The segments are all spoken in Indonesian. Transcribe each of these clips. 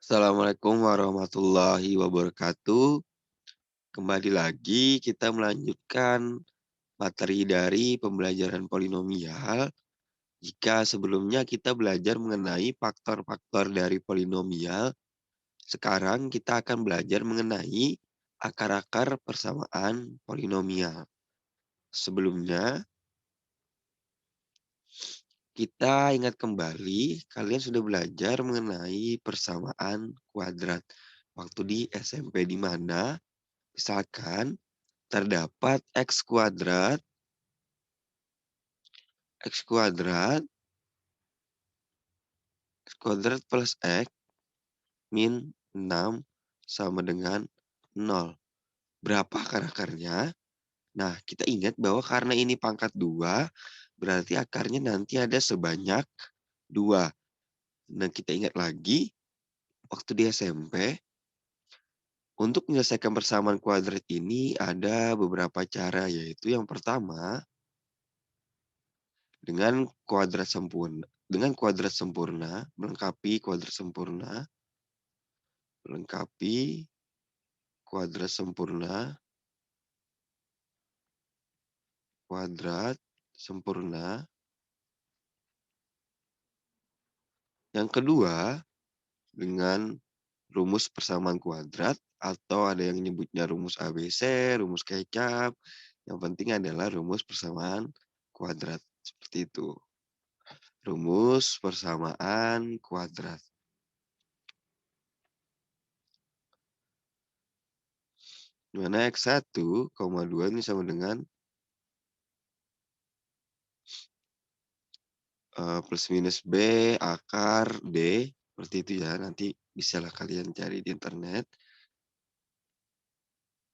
Assalamualaikum warahmatullahi wabarakatuh. Kembali lagi kita melanjutkan materi dari pembelajaran polinomial. Jika sebelumnya kita belajar mengenai faktor-faktor dari polinomial, sekarang kita akan belajar mengenai akar-akar persamaan polinomial. Sebelumnya, kita ingat kembali, kalian sudah belajar mengenai persamaan kuadrat waktu di SMP, di mana misalkan terdapat x kuadrat plus x min 6 sama dengan 0. Berapa akar-akarnya? Nah, kita ingat bahwa karena ini pangkat 2, berarti akarnya nanti ada sebanyak 2. Nah, kita ingat lagi, waktu di SMP, untuk menyelesaikan persamaan kuadrat ini ada beberapa cara, yaitu yang pertama, dengan kuadrat sempurna, melengkapi kuadrat sempurna. Yang kedua, dengan rumus persamaan kuadrat, atau ada yang nyebutnya rumus ABC, rumus kecap. Yang penting adalah rumus persamaan kuadrat. Seperti itu. Rumus persamaan kuadrat. Di mana X1, 2 ini sama dengan plus minus B akar D. Seperti itu ya, nanti bisalah kalian cari di internet.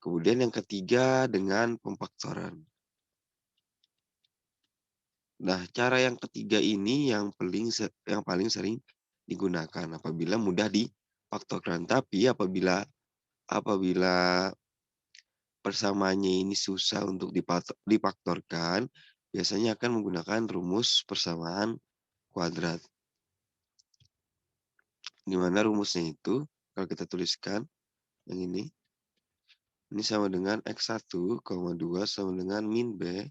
Kemudian yang ketiga dengan pemfaktoran. Nah, cara yang ketiga ini yang paling sering digunakan apabila mudah difaktorkan. Tapi apabila persamaannya ini susah untuk difaktorkan, biasanya akan menggunakan rumus persamaan kuadrat. Di mana rumusnya itu, kalau kita tuliskan yang ini sama dengan X1, 2 sama dengan min B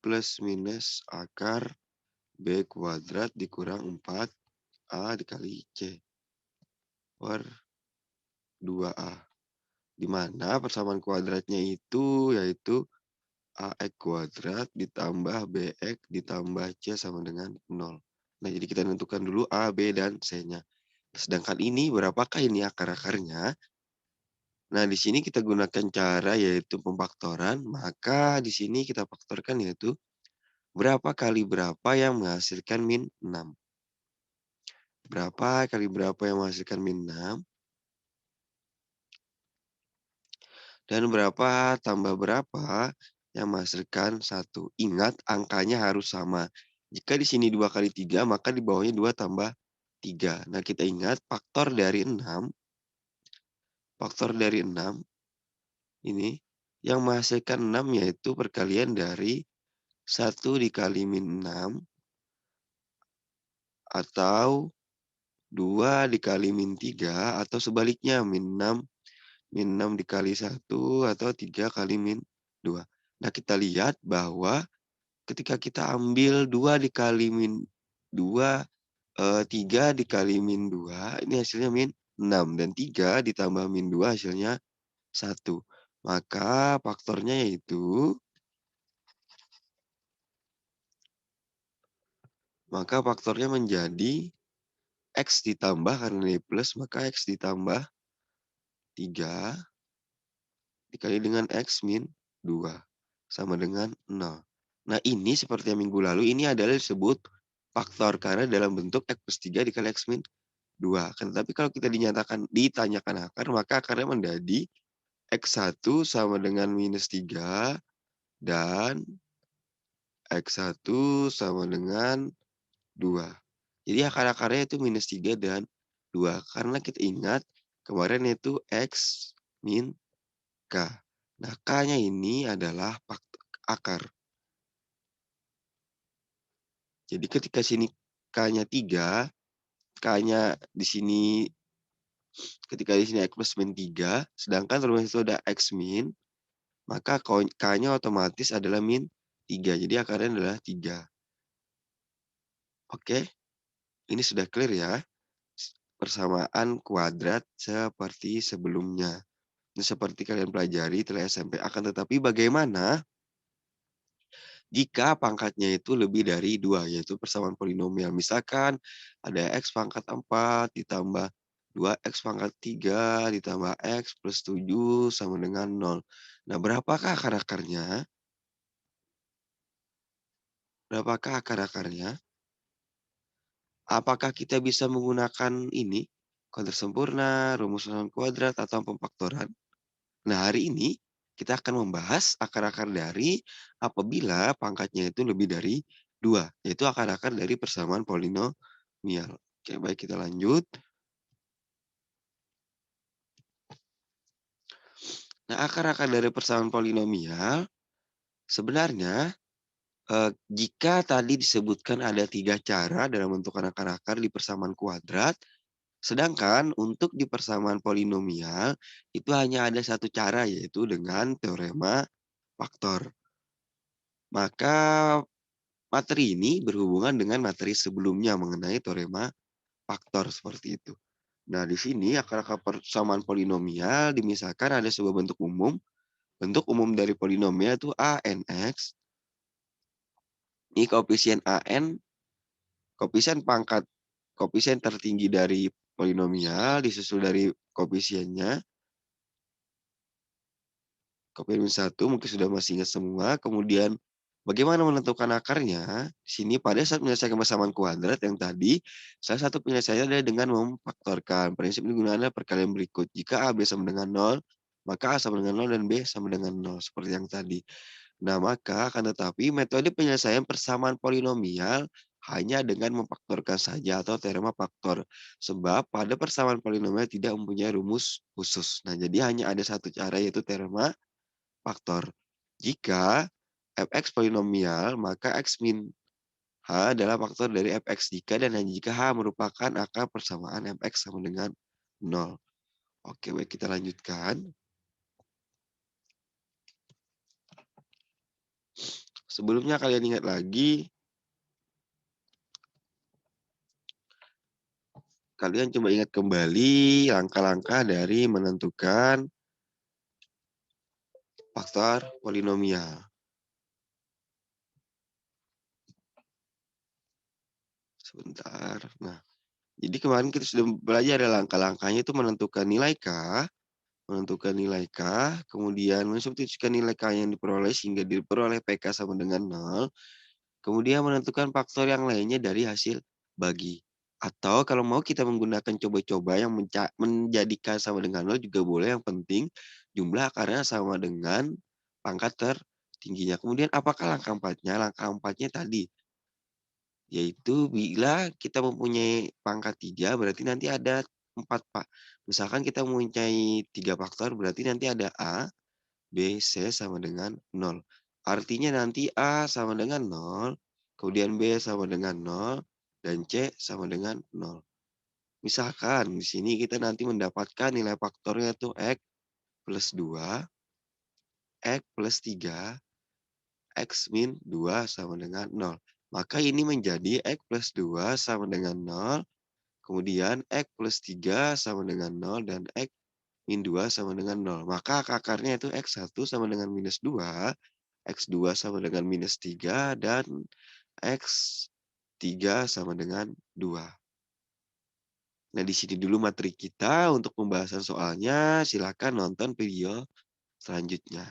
plus minus akar B kuadrat dikurang 4A dikali C per 2A. Di mana persamaan kuadratnya itu yaitu AX kuadrat ditambah BX ditambah C sama dengan 0. Nah, jadi kita tentukan dulu A, B, dan C-nya. Sedangkan ini berapakah ini akar-akarnya? Nah, di sini kita gunakan cara yaitu pemfaktoran, maka di sini kita faktorkan yaitu berapa kali berapa yang menghasilkan min 6. Berapa kali berapa yang menghasilkan min 6. Dan berapa tambah berapa yang menghasilkan 1. Ingat, angkanya harus sama. Jika di sini 2 kali 3, maka di bawahnya 2 tambah 3. Nah, kita ingat faktor dari 6 ini yang menghasilkan 6 yaitu perkalian dari 1 dikali min 6 atau 2 dikali min 3 atau sebaliknya min 6 dikali 1 atau 3 kali min 2. Nah, kita lihat bahwa ketika kita ambil 2 dikali min 2, 3 dikali min 2, ini hasilnya min 6. Dan 3 ditambah min 2 hasilnya 1. Maka faktornya menjadi X ditambah, karena ini plus, maka X ditambah 3 dikali dengan X min 2 sama dengan 0. Nah, ini seperti yang minggu lalu, ini adalah disebut faktor karena dalam bentuk X plus 3 dikali X min 2. Tapi kalau kita ditanyakan akar, maka akarnya menjadi X1 sama dengan minus 3 dan X1 sama dengan 2. Jadi akar-akarnya itu minus 3 dan 2. Karena kita ingat kemarin itu X min K. Nah, K-nya ini adalah akar. Jadi ketika sini K-nya 3, K-nya di sini ketika di sini X plus min 3, sedangkan rumus itu ada X min, maka K-nya otomatis adalah min 3. Jadi akarnya adalah 3. Oke, ini sudah clear ya. Persamaan kuadrat seperti sebelumnya. Ini seperti kalian pelajari telah SMP. Akan tetapi bagaimana jika pangkatnya itu lebih dari 2, yaitu persamaan polinomial. Misalkan ada X pangkat 4 ditambah 2X pangkat 3 ditambah X plus 7 sama dengan 0. Nah, berapakah akar-akarnya? Berapakah akar-akarnya? Apakah kita bisa menggunakan ini, kuadrat sempurna, rumus ulang kuadrat, atau pemfaktoran? Nah, hari ini kita akan membahas akar-akar dari apabila pangkatnya itu lebih dari 2, yaitu akar-akar dari persamaan polinomial. Oke, baik, kita lanjut. Nah, akar-akar dari persamaan polinomial sebenarnya jika tadi disebutkan ada 3 cara dalam menentukan akar-akar di persamaan kuadrat, sedangkan untuk di persamaan polinomial itu hanya ada satu cara, yaitu dengan teorema faktor. Maka materi ini berhubungan dengan materi sebelumnya mengenai teorema faktor seperti itu. Nah, di sini akar-akar persamaan polinomial dimisalkan ada sebuah bentuk umum. Bentuk umum dari polinomial itu a n x. Ini koefisien an, koefisien tertinggi dari polinomial disusul dari koefisiennya. Koefisien 1 mungkin sudah masih ingat semua. Kemudian bagaimana menentukan akarnya? Di sini pada saat menyelesaikan persamaan kuadrat yang tadi, salah satu penyelesaiannya adalah dengan memfaktorkan. Prinsip ini adalah perkalian berikut. Jika A B sama dengan 0, maka A sama dengan 0 dan B sama dengan 0 seperti yang tadi. Nah, maka akan tetapi metode penyelesaian persamaan polinomial hanya dengan memfaktorkan saja atau teorema faktor. Sebab pada persamaan polinomial tidak mempunyai rumus khusus. Nah, jadi hanya ada satu cara, yaitu teorema faktor. Jika fx polinomial, maka x min h adalah faktor dari fx jika dan hanya jika h merupakan akar persamaan fx sama dengan 0. Oke, baik, kita lanjutkan. Sebelumnya kalian ingat lagi, kalian coba ingat kembali langkah-langkah dari menentukan faktor polinomial. Sebentar. Nah, jadi kemarin kita sudah belajar ada langkah-langkahnya itu menentukan nilai K, kemudian mensubstitusikan nilai K yang diperoleh sehingga diperoleh PK sama dengan 0, kemudian menentukan faktor yang lainnya dari hasil bagi. Atau kalau mau kita menggunakan coba-coba yang menjadikan sama dengan 0 juga boleh, yang penting jumlah akarnya sama dengan pangkat tertingginya. Kemudian apakah langkah 4-nya? Langkah 4-nya tadi, yaitu bila kita mempunyai pangkat 3 berarti nanti ada 4 Pak. Misalkan kita mempunyai 3 faktor berarti nanti ada A, B, C sama dengan 0. Artinya nanti A sama dengan 0, kemudian B sama dengan 0, dan C sama dengan 0. Misalkan di sini kita nanti mendapatkan nilai faktornya itu X plus 2, X plus 3, X min 2 sama dengan 0. Maka ini menjadi X plus 2 sama dengan 0, kemudian X plus 3 sama dengan 0, dan X min 2 sama dengan 0. Maka akarnya itu X1 sama dengan minus 2, X2 sama dengan minus 3, dan X3 sama dengan 2. Nah, di sini dulu materi kita. Untuk pembahasan soalnya, silakan nonton video selanjutnya.